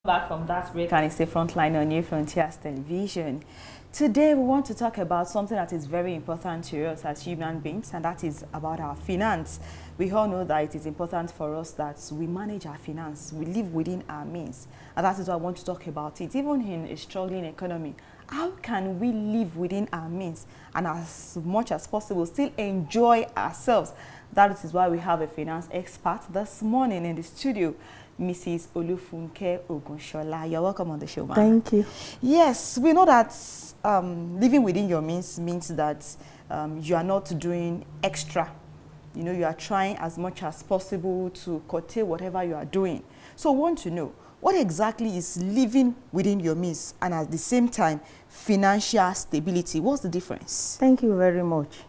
Back from that break, and it's the Frontline on New Frontiers Television. Today we want to talk about something that is very important to us as human beings, and that is about our finance. We all know that it is important for us that we manage our finance, we live within our means, and that is why I want to talk about it. Even in a struggling economy, how can we live within our means and as much as possible still enjoy ourselves? That is why we have a finance expert this morning in the studio, Mrs. Olufunke Ogunshola. You're welcome on the show, ma'am. Thank you. Yes, we know that living within your means means that you are not doing extra. You know, you are trying as much as possible to curtail whatever you are doing. So I want to know, what exactly is living within your means and at the same time financial stability? What's the difference? Thank you very much.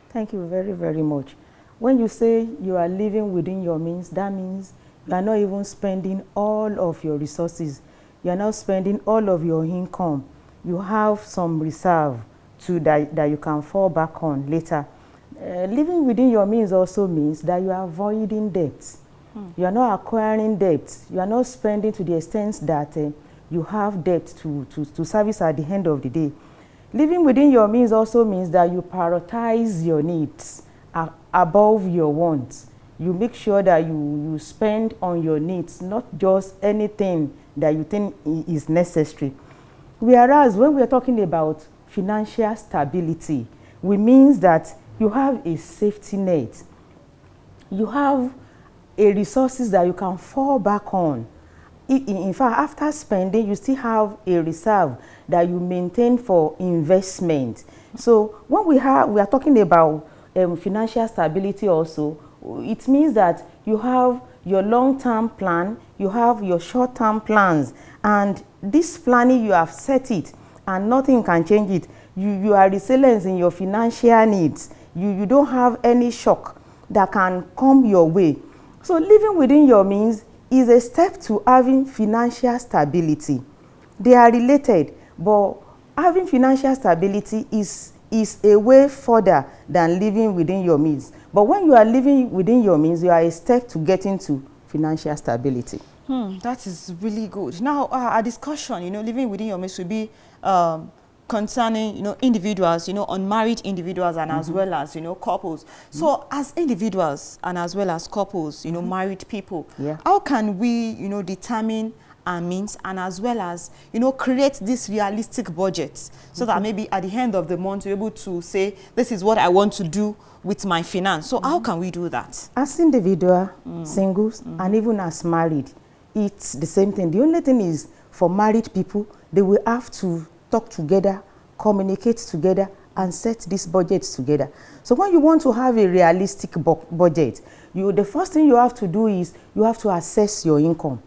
Thank you very, very much. When you say you are living within your means, that means you are not even spending all of your resources. You are not spending all of your income. You have some reserve that you can fall back on later. Living within your means also means that you are avoiding debts. You are not acquiring debts. You are not spending to the extent that you have debt to service at the end of the day. Living within your means also means that you prioritize your needs above your wants. You make sure that you spend on your needs, not just anything that you think is necessary. Whereas when we are talking about financial stability, we means that you have a safety net. You have a resources that you can fall back on. In fact, after spending, you still have a reserve that you maintain for investment. So when we are talking about financial stability also, it means that you have your long-term plan, you have your short-term plans, and this planning you have set it and nothing can change it. You are resilient in your financial needs. You don't have any shock that can come your way. So living within your means is a step to having financial stability. They are related, but having financial stability is a way further than living within your means. But when you are living within your means, you are a step to get into financial stability. That is really good. Now, our discussion, living within your means will be concerning, individuals, unmarried individuals and as well as, couples. So as individuals and as well as couples, married people, how can we, determine our means and as well as, create this realistic budget so that maybe at the end of the month, you're able to say, this is what I want to do with my finance. So how can we do that? As individual, singles, and even as married, it's the same thing. The only thing is for married people, they will have to talk together, communicate together, and set these budgets together. So when you want to have a realistic budget, the first thing you have to do is you have to assess your income.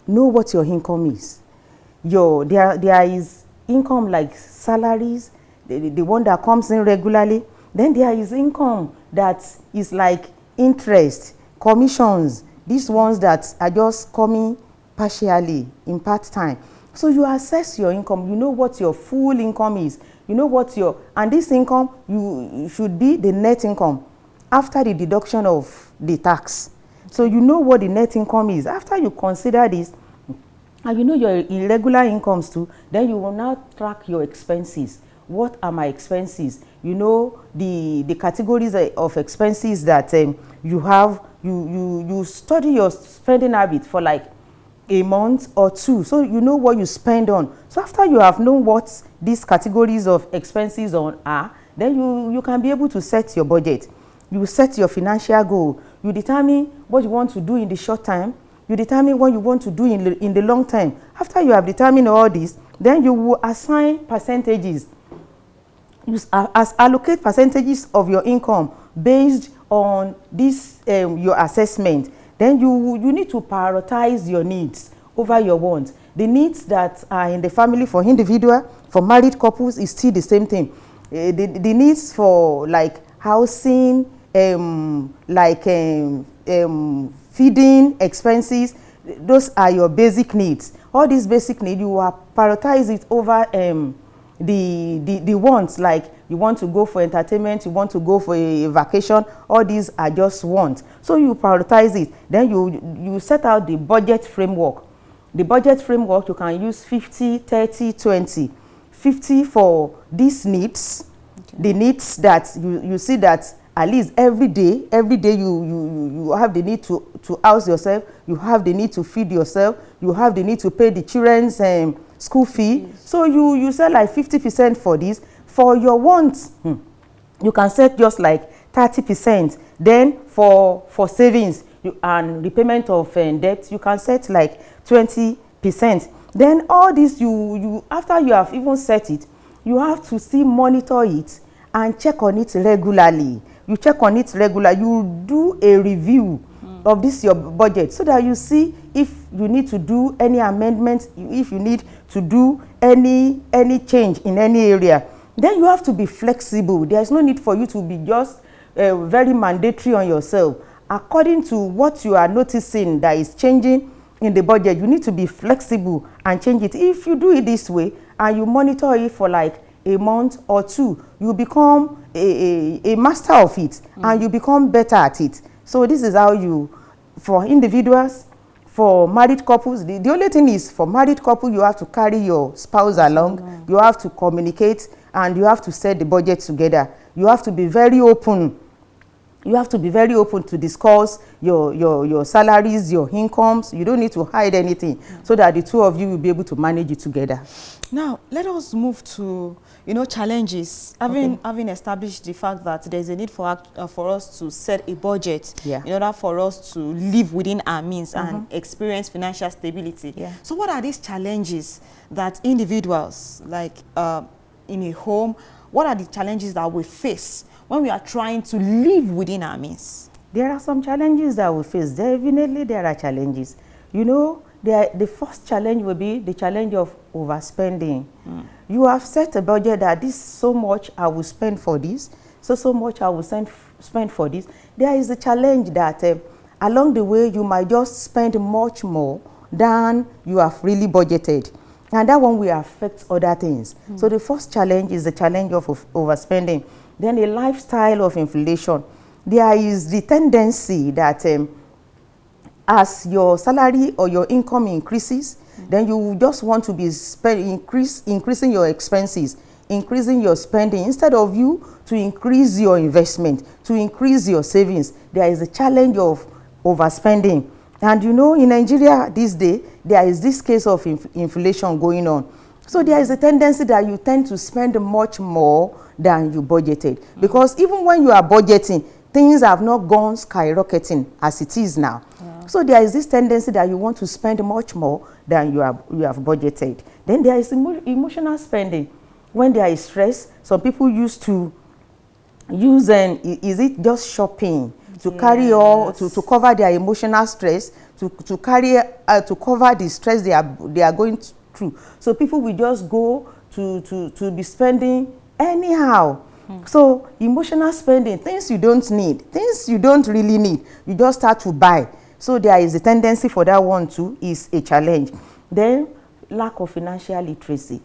Know what your income is. There is income like salaries, the one that comes in regularly. Then there is income that is like interest, commissions, these ones that are just coming partially in part-time. So you assess your income, you know what your full income is, you know what and this income you should be the net income after the deduction of the tax. So you know what the net income is. After you consider this, and you know your irregular incomes too, then you will now track your expenses. What are my expenses? You know the categories of expenses that you have. You study your spending habit for like a month or two, so you know what you spend on. So after you have known what these categories of expenses are, then you can be able to set your budget. You set your financial goal. You determine what you want to do in the short time. You determine what you want to do in the long time. After you have determined all this, then you will assign percentages. You allocate percentages of your income based on this your assessment. Then you need to prioritize your needs over your wants. The needs that are in the family for individual, for married couples is still the same thing. The needs for like housing, feeding expenses, those are your basic needs. All these basic needs, you will prioritize it over the wants, like you want to go for entertainment, you want to go for a vacation, all these are just wants. So you prioritize it. Then you set out the budget framework. The budget framework, you can use 50, 30, 20. 50 for these needs, the needs that you see that at least every day you have the need to house yourself, you have the need to feed yourself, you have the need to pay the children's school fee. Yes. So you set like 50% for this. For your wants, you can set just like 30%. Then for savings and repayment of debt, you can set like 20%. Then all this, you after you have even set it, you have to still monitor it and check on it regularly. You check on it regularly. You do a review of this your budget so that you see if you need to do any amendments, if you need to do any change in any area. Then you have to be flexible. There is no need for you to be just very mandatory on yourself. According to what you are noticing that is changing in the budget, you need to be flexible and change it. If you do it this way and you monitor it for like a month or two, you become a master of it, and you become better at it. So this is how you, for individuals, for married couples, the only thing is for married couple, you have to carry your spouse along, you have to communicate, and you have to set the budget together. You have to be very open. You have to be very open to discuss your salaries, your incomes. You don't need to hide anything, so that the two of you will be able to manage it together. Now, let us move to, challenges. Having established the fact that there's a need for us to set a budget in order for us to live within our means and experience financial stability. So what are these challenges that individuals, like in a home, what are the challenges that we face when we are trying to live within our means? There are some challenges that we face. Definitely there are challenges. The first challenge will be the challenge of overspending. You have set a budget that this so much I will spend for this, so much I will spend for this. There is a challenge that along the way you might just spend much more than you have really budgeted. And that one will affect other things. So the first challenge is the challenge of overspending. Then a lifestyle of inflation. There is the tendency that as your salary or your income increases, then you just want to be increasing your expenses, increasing your spending, instead of you to increase your investment, to increase your savings. There is a challenge of overspending. And in Nigeria this day, there is this case of inflation going on. So there is a tendency that you tend to spend much more than you budgeted. Because even when you are budgeting, things have not gone skyrocketing as it is now. So there is this tendency that you want to spend much more than you have budgeted. Then there is emotional spending. When there is stress, some people used to use is it just shopping to carry all to cover their emotional stress, to cover the stress they are going through. So people will just go to be spending anyhow. So emotional spending, things you don't need, things you don't really need, you just start to buy. So there is a tendency for that one too, is a challenge. Then lack of financial literacy.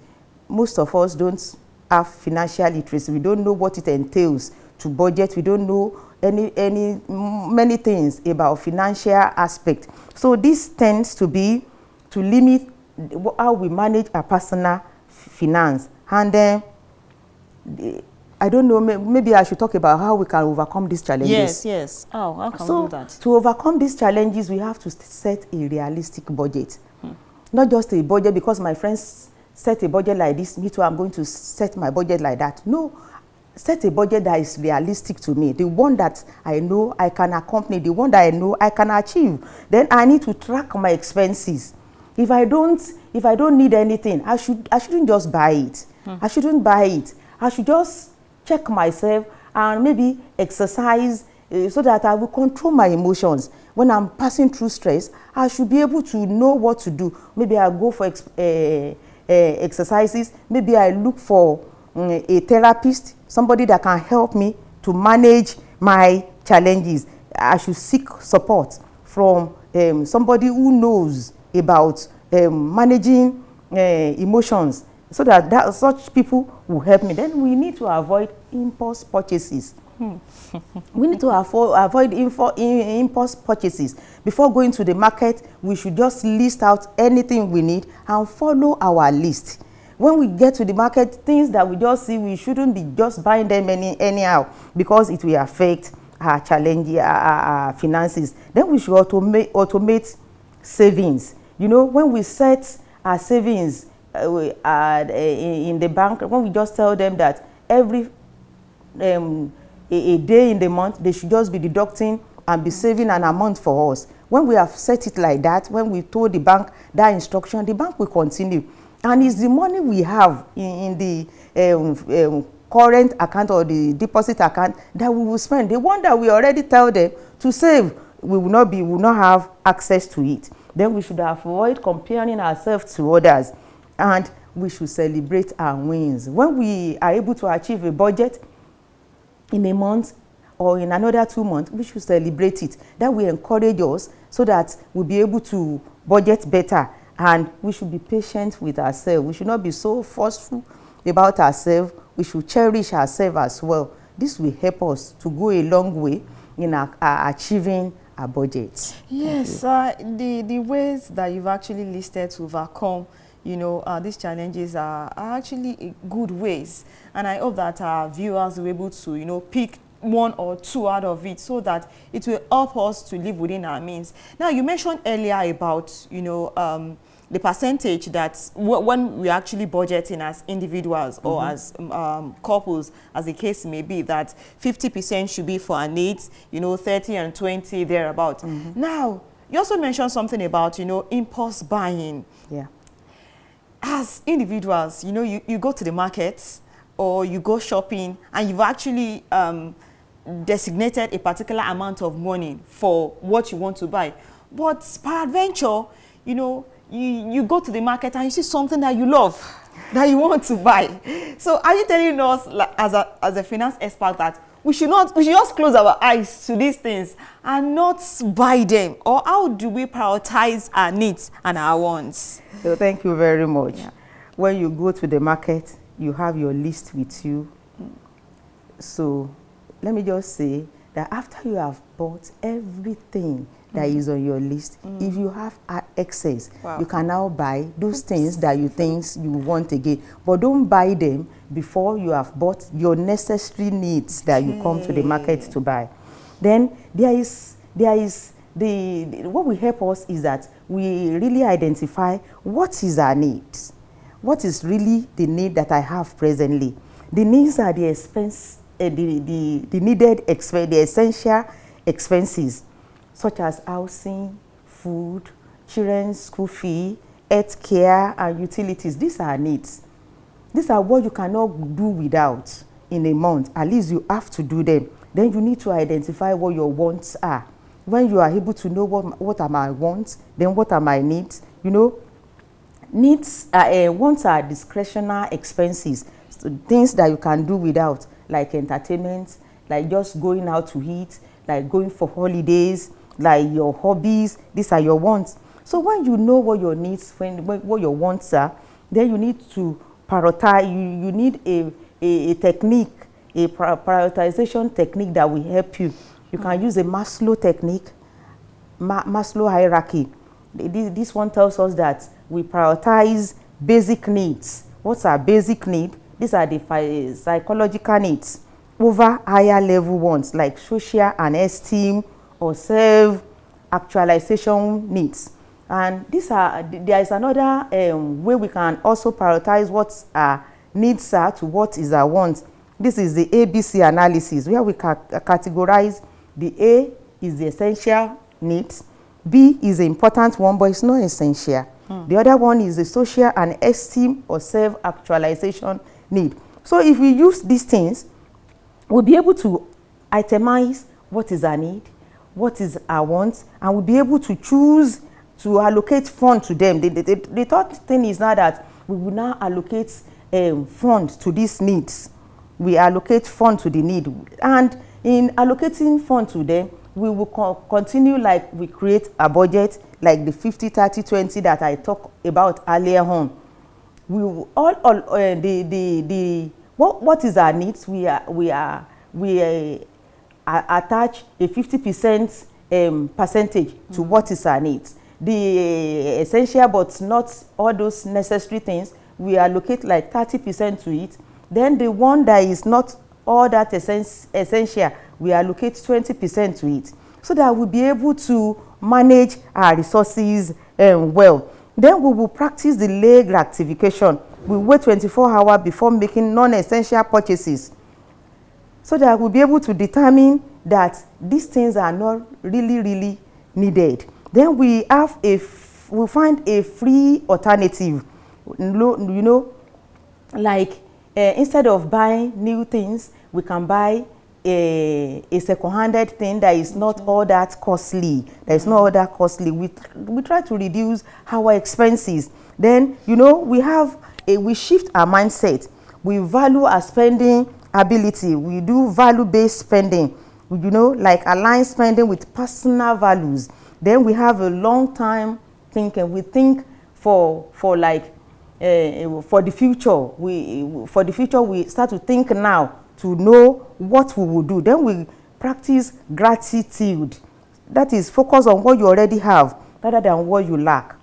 Most of us don't have financial literacy. We don't know what it entails to budget. We don't know many things about financial aspect. So this tends to limit how we manage our personal finance. And then I don't know, maybe I should talk about how we can overcome these challenges. Yes. How can we do that? To overcome these challenges, we have to set a realistic budget. Not just a budget because my friends set a budget like this, me too, I'm going to set my budget like that. No, set a budget that is realistic to me, the one that I know I can accompany, the one that I know I can achieve. Then I need to track my expenses. If I don't need anything, I shouldn't just buy it. I shouldn't buy it. I should just check myself and maybe exercise so that I will control my emotions. When I'm passing through stress, I should be able to know what to do. Maybe I'll go for exercises. Maybe I look for a therapist, somebody that can help me to manage my challenges. I should seek support from somebody who knows about managing emotions, so that such people will help me. Then we need to avoid impulse purchases. We need to avoid impulse purchases. Before going to the market, we should just list out anything we need and follow our list. When we get to the market, things that we just see, we shouldn't be just buying them anyhow, because it will affect our challenge, our finances. Then we should automate savings. You know, when we set our savings in the bank, when we just tell them that every a day in the month, they should just be deducting and be saving an amount for us. When we have set it like that, when we told the bank that instruction, the bank will continue. And it's the money we have in the current account or the deposit account that we will spend. The one that we already tell them to save, we will not have access to it. Then we should avoid comparing ourselves to others, and we should celebrate our wins. When we are able to achieve a budget in a month or in another 2 months, we should celebrate it. That will encourage us so that we'll be able to budget better, and we should be patient with ourselves. We should not be so forceful about ourselves. We should cherish ourselves as well. This will help us to go a long way in achieving our budgets. Yes, the ways that you've actually listed to overcome, you know, these challenges are actually good ways, and I hope that our viewers will be able to, you know, pick 1 or 2 out of it, so that it will help us to live within our means. Now, you mentioned earlier about, you know, the percentage that when we actually budgeting as individuals or as couples, as the case may be, that 50% should be for our needs, you know, 30 and 20 thereabout. Now, you also mentioned something about, you know, impulse buying. Yeah. As individuals, you know, you go to the markets or you go shopping, and you've actually designated a particular amount of money for what you want to buy. But peradventure, you know, you go to the market and you see something that you love, that you want to buy. So are you telling us, like, as a finance expert, that we should just close our eyes to these things and not buy them? Or how do we prioritize our needs and our wants? So thank you very much. Yeah. When you go to the market, you have your list with you. So let me just say that after you have bought everything that is on your list, if you have excess, you can now buy those things that you think you want again. But don't buy them before you have bought your necessary needs that you come to the market to buy. Then there is what will help us is that we really identify what is our needs. What is really the need that I have presently? The needs are the expense, the needed expense, the essential expenses, such as housing, food, children's school fee, health care, and utilities. These are needs. These are what you cannot do without in a month. At least you have to do them. Then you need to identify what your wants are. When you are able to know what are my wants, then what are my needs, you know, wants are discretionary expenses, so things that you can do without, like entertainment, like just going out to eat, like going for holidays, like your hobbies. These are your wants. So when you know what your needs, what your wants are, then you need to prioritize. You need a technique, a prioritization technique that will help you. You can use a Maslow technique, Maslow hierarchy. This one tells us that we prioritize basic needs. What's our basic need? These are the psychological needs over higher level ones like social and esteem or self-actualization needs. And there is another way we can also prioritize what our needs are to what is our wants. This is the ABC analysis, where we categorize the A is the essential needs, B is the important one, but it's not essential. The other one is the social and esteem or self-actualization need. So if we use these things, we'll be able to itemize what is our need, what is our wants, and we'll be able to choose to allocate funds to them. The third thing is now that we will now allocate funds to these needs. We allocate funds to the need, and in allocating funds to them, we will continue like we create a budget, like the 50, 30, 20 that I talked about earlier on. we what is our needs? We attach a 50% percentage to what is our needs. The essential but not all those necessary things, we allocate like 30% to it. Then the one that is not all that essential, we allocate 20% to it, so that we'll be able to manage our resources well. Then we will practice delay gratification. We wait 24 hours before making non-essential purchases, so that we'll be able to determine that these things are not really needed. Then we have we find a free alternative. You know, like instead of buying new things, we can buy a second-handed thing that is not all that costly. That is not all that costly. We try to reduce our expenses. Then, you know, we shift our mindset. We value our spending ability. We do value-based spending. You know, like align spending with personal values. Then we have a long-time thinking. We think for the future. We start to think now to know what we will do. Then we practice gratitude. That is, focus on what you already have rather than what you lack.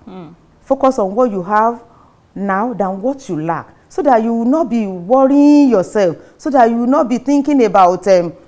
Focus on what you have now than what you lack, so that you will not be worrying yourself, so that you will not be thinking about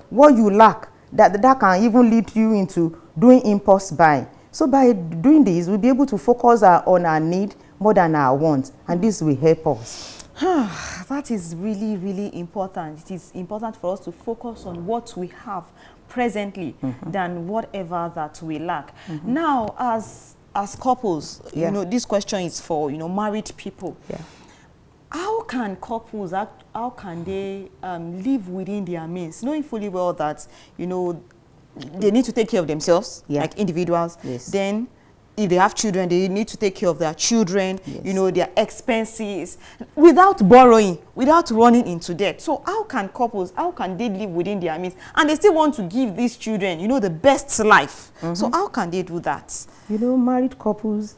what you lack, that can even lead you into doing impulse buying. So by doing this, we'll be able to focus on our need more than our wants, and this will help us. That is really important. It is important for us to focus on what we have presently than whatever that we lack. Now, as couples, you know, this question is for, you know, married people. How can couples, how can they live within their means, knowing fully well that, you know, they need to take care of themselves, like individuals. Then if they have children, they need to take care of their children, you know, their expenses, without borrowing, without running into debt. So how can couples, how can they live within their means? And they still want to give these children, you know, the best life. So how can they do that? You know, married couples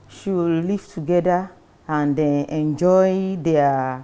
should live together and enjoy their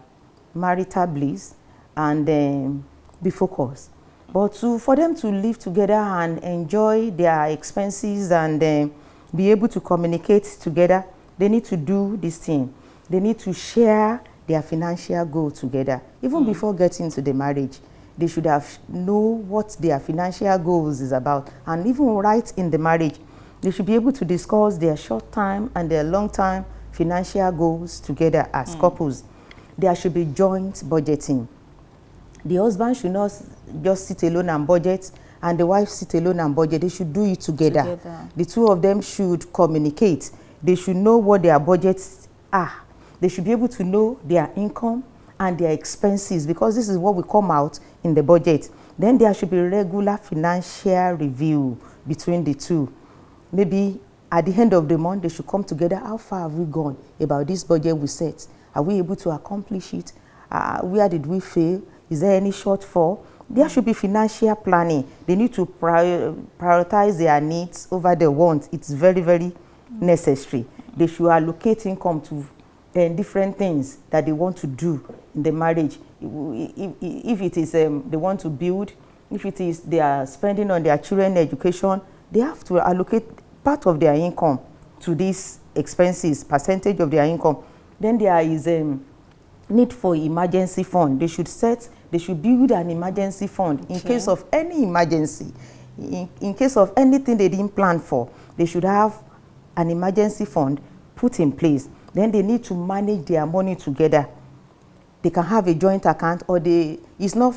marital bliss and be focused. But for them to live together and enjoy their expenses and be able to communicate together, they need to do this thing. They need to share their financial goal together. Even before getting to the marriage, they should have know what their financial goals is about. And even right in the marriage, they should be able to discuss their short-term and their long-term financial goals together as couples. There should be joint budgeting. The husband should not just sit alone and budget, and the wife sit alone and budget. They should do it together. The two of them should communicate. They should know what their budgets are. They should be able to know their income and their expenses, because this is what will come out in the budget. Then there should be regular financial review between the two. Maybe at the end of the month, they should come together. How far have we gone about this budget we set? Are we able to accomplish it? Where did we fail? Is there any shortfall? There should be financial planning. They need to prioritize their needs over their wants. It's very necessary. They should allocate income to different things that they want to do in the marriage. If it is they want to build, if it is they are spending on their children's education, they have to allocate part of their income to these expenses, percentage of their income. Then there is need for emergency fund. They should build an emergency fund in case of any emergency. In case of anything they didn't plan for, they should have an emergency fund put in place. Then they need to manage their money together. They can have a joint account, or it's not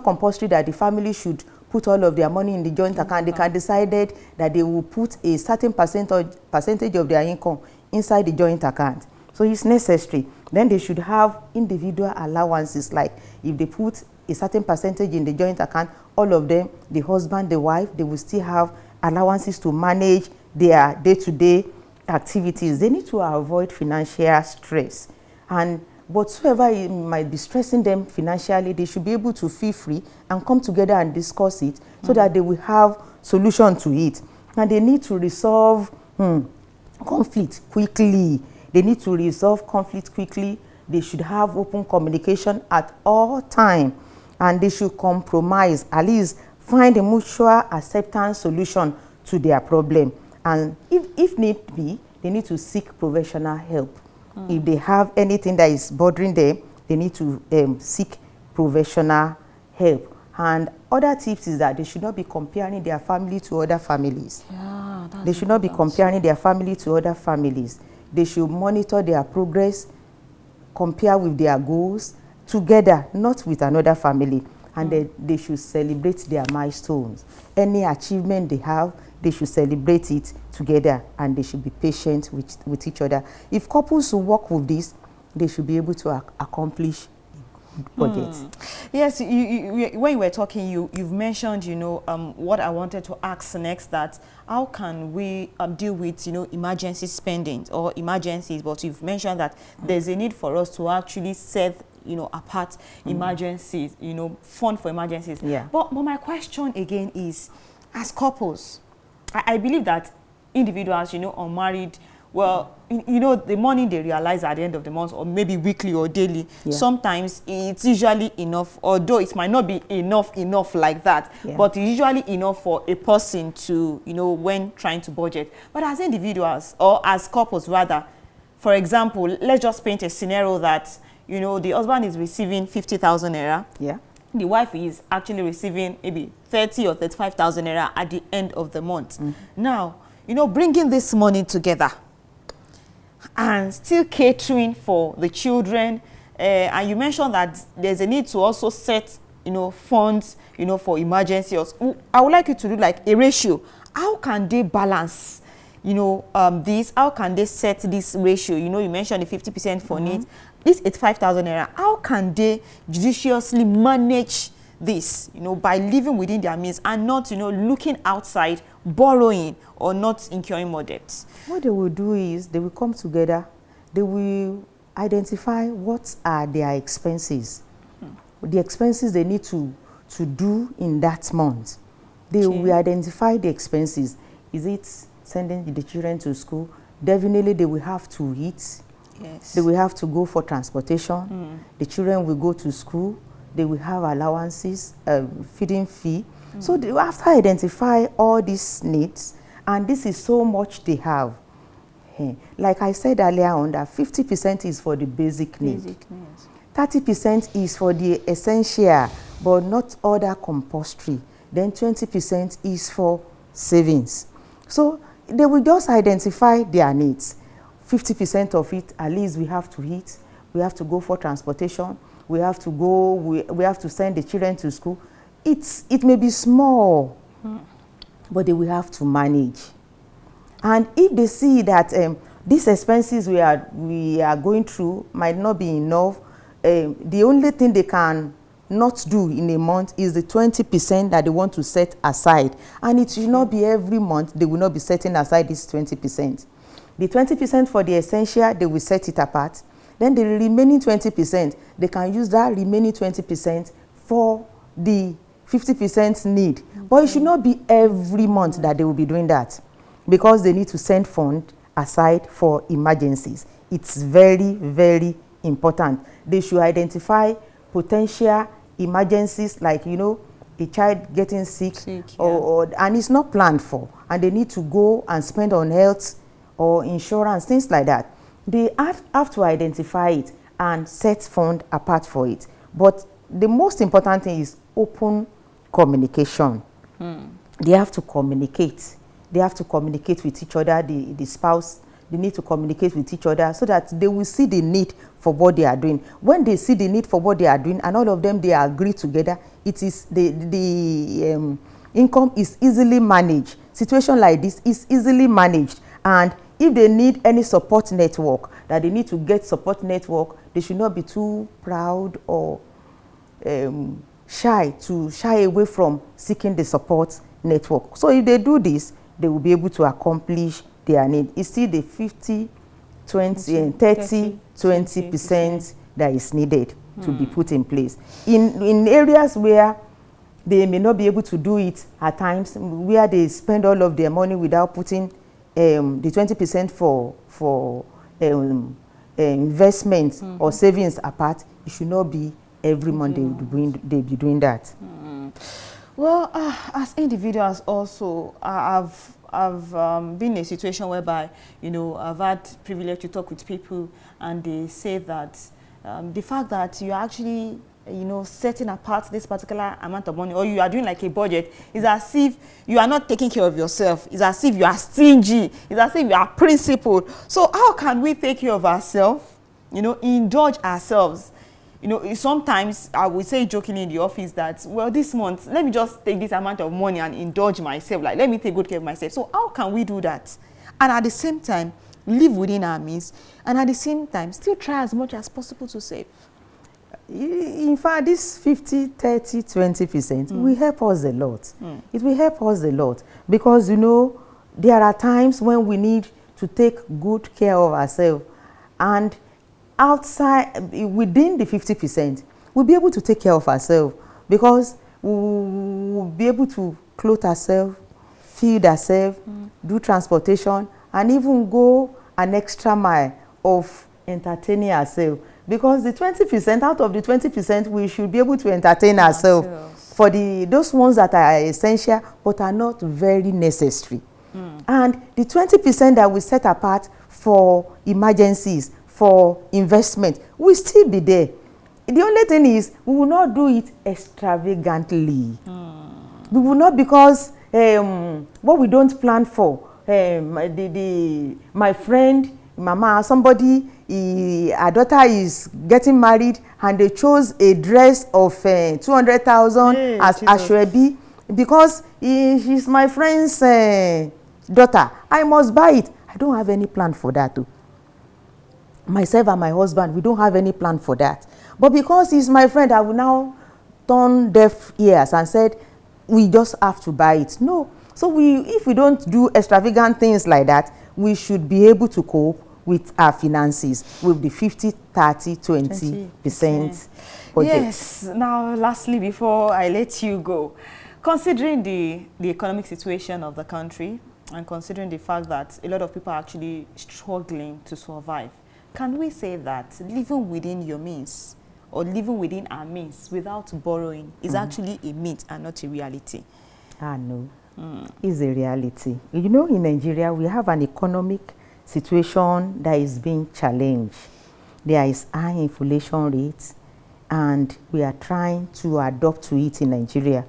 compulsory that the family should put all of their money in the joint account. They can decide that they will put a certain percentage of their income inside the joint account. So it's necessary. Then they should have individual allowances, like if they put a certain percentage in the joint account, all of them, the husband, the wife, they will still have allowances to manage their day-to-day activities. They need to avoid financial stress. And whatsoever it might be stressing them financially, they should be able to feel free and come together and discuss it so that they will have solution to it. And they need to resolve conflict quickly. They need to resolve conflict quickly. They should have open communication at all time, and they should compromise, at least find a mutual acceptance solution to their problem. And if need be, they need to seek professional help. If they have anything that is bothering them, they need to seek professional help. And other tips is that they should not be comparing their family to other families. Yeah, they should not be comparing their family to other families. They should monitor their progress, compare with their goals together, not with another family. And they should celebrate their milestones. Any achievement they have, they should celebrate it together, and they should be patient with each other. If couples work with this, they should be able to accomplish budget. Yes, when you were talking, you've mentioned, what I wanted to ask next, that how can we deal with, emergency spending or emergencies, but you've mentioned that there's a need for us to actually set apart emergencies, fund for emergencies. Yeah. But my question again is, as couples, I believe that individuals, unmarried, well, the money they realize at the end of the month, or maybe weekly or daily, sometimes it's usually enough, although it might not be enough like that, but it's usually enough for a person to, when trying to budget. But as individuals, or as couples rather, for example, let's just paint a scenario that, the husband is receiving 50,000 naira. Yeah. The wife is actually receiving maybe 30 or 35,000 naira at the end of the month. Now, bringing this money together and still catering for the children, and you mentioned that there's a need to also set, funds, for emergency. I would like you to do like a ratio. How can they balance, this? How can they set this ratio? You mentioned the 50% for needs. This 85,000 naira, how can they judiciously manage this, by living within their means and not, looking outside, borrowing, or not incurring more debts? What they will do is they will come together. They will identify what are their expenses, the expenses they need to do in that month. They will identify the expenses. Is it sending the children to school? Definitely they will have to eat. Yes. They will have to go for transportation. The children will go to school. They will have allowances, feeding fee. So they will have to identify all these needs, and this is so much they have. Like I said earlier on, that 50% is for the basic needs. 30% is for the essential, but not other compulsory. Then 20% is for savings. So they will just identify their needs. 50% of it, at least we have to eat, we have to go for transportation, we have to go, we have to send the children to school. It may be small, but they will have to manage. And if they see that these expenses we are going through might not be enough, the only thing they can not do in a month is the 20% that they want to set aside. And it will not be every month they will not be setting aside this 20%. The 20% for the essential, they will set it apart. Then the remaining 20%, they can use that remaining 20% for the 50% need. But it should not be every month that they will be doing that, because they need to send funds aside for emergencies. It's very, very important. They should identify potential emergencies, like, a child getting sick, and it's not planned for, and they need to go and spend on health or insurance, things like that. They have to identify it and set fund apart for it. But the most important thing is open communication. They have to communicate. They have to communicate with each other, the spouse. They need to communicate with each other so that they will see the need for what they are doing. When they see the need for what they are doing, and all of them, they agree together, it is the income is easily managed. Situation like this is easily managed. And if they need any support network, that they need to get support network, they should not be too proud or shy away from seeking the support network. So if they do this, they will be able to accomplish their need. It's still the 50, 20, and 30, 20% that is needed to be put in place. In areas where they may not be able to do it at times, where they spend all of their money without putting the 20% for investments or savings apart, it should not be every month they be doing that. Well, as individuals also, I've been in a situation whereby, you know, I've had privilege to talk with people, and they say that the fact that you are actually, you know, setting apart this particular amount of money, or you are doing like a budget, is as if you are not taking care of yourself. It's as if you are stingy. It's as if you are principled. So how can we take care of ourselves, you know, indulge ourselves? You know, sometimes I would say jokingly in the office that, well, this month, let me just take this amount of money and indulge myself. Like, let me take good care of myself. So how can we do that? And at the same time, live within our means, and at the same time, still try as much as possible to save. In fact, this 50, 30, 20% will help us a lot. It will help us a lot because, you know, there are times when we need to take good care of ourselves, and outside, within the 50%, we'll be able to take care of ourselves because we'll be able to clothe ourselves, feed ourselves, do transportation, and even go an extra mile of entertaining ourselves. Because the 20%, out of the 20%, we should be able to entertain ourselves for those ones that are essential but are not very necessary. And the 20% that we set apart for emergencies, for investment, will still be there. The only thing is, we will not do it extravagantly. We will not, because what we don't plan for, my friend, mama, somebody, her daughter is getting married, and they chose a dress of 200,000 as ashwebi because she's my friend's daughter. I must buy it. I don't have any plan for that too. Myself and my husband, we don't have any plan for that. But because he's my friend, I will now turn deaf ears and said, we just have to buy it. No. So if we don't do extravagant things like that, we should be able to cope with our finances with the 50, 30, 20% budget. Yes. Now, lastly, before I let you go, considering the economic situation of the country, and considering the fact that a lot of people are actually struggling to survive, can we say that living within your means, or living within our means without borrowing, is actually a myth and not a reality? No. It's a reality. You know, in Nigeria, we have an economic situation that is being challenged. There is high inflation rates, and we are trying to adapt to it in Nigeria.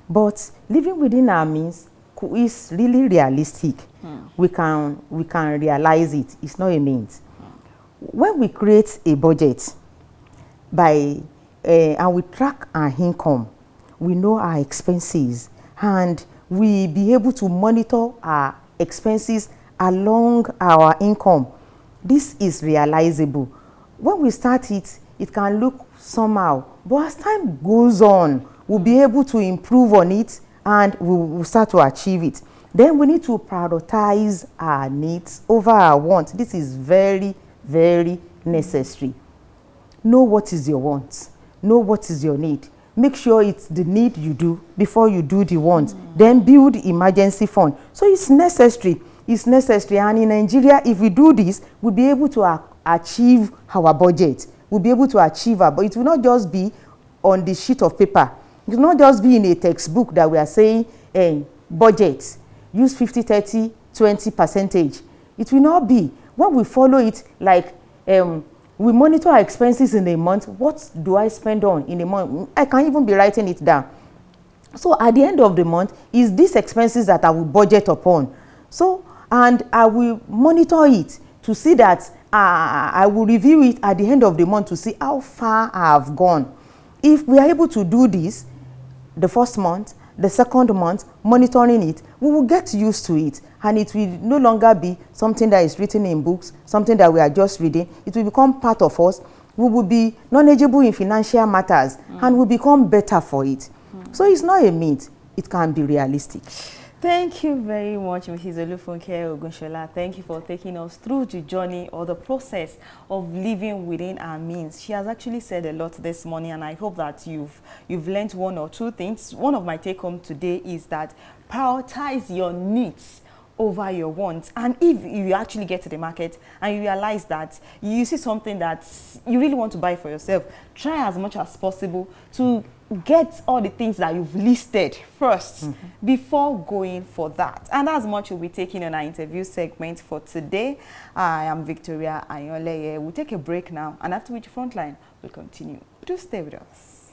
But living within our means is really realistic. We can realize it. It's not a means. When we create a budget and we track our income, we know our expenses, and we be able to monitor our expenses along our income. This is realizable. When we start it, it can look somehow, but as time goes on, we'll be able to improve on it, and we'll start to achieve it. Then we need to prioritize our needs over our wants. This is very, very necessary. Know what is your want. Know what is your need. Make sure it's the need you do before you do the want. Then build emergency fund. So it's necessary. It's necessary. And in Nigeria, if we do this, we'll be able to achieve our budget. We'll be able to achieve our, but it will not just be on the sheet of paper. It will not just be in a textbook that we are saying, budget, use 50, 30, 20%. It will not be. When we follow it, like we monitor our expenses in a month, what do I spend on in a month? I can't even be writing it down. So at the end of the month, is these expenses that I will budget upon. So, and I will monitor it to see that I will review it at the end of the month to see how far I have gone. If we are able to do this, the first month, the second month, monitoring it, we will get used to it, and it will no longer be something that is written in books, something that we are just reading. It will become part of us. We will be knowledgeable in financial matters, and will become better for it. So it's not a myth. It can be realistic. Thank you very much, Mrs. Olufunke Ogunshola. Thank you for taking us through the journey or the process of living within our means. She has actually said a lot this morning, and I hope that you've learned one or two things. One of my take home today is that prioritize your needs over your wants. And if you actually get to the market and you realize that you see something that you really want to buy for yourself, try as much as possible to get all the things that you've listed first before going for that. And that's much we'll be taking on our interview segment for today. I am Victoria Ayoleye. We'll take a break now, and after which Frontline will continue. Do stay with us.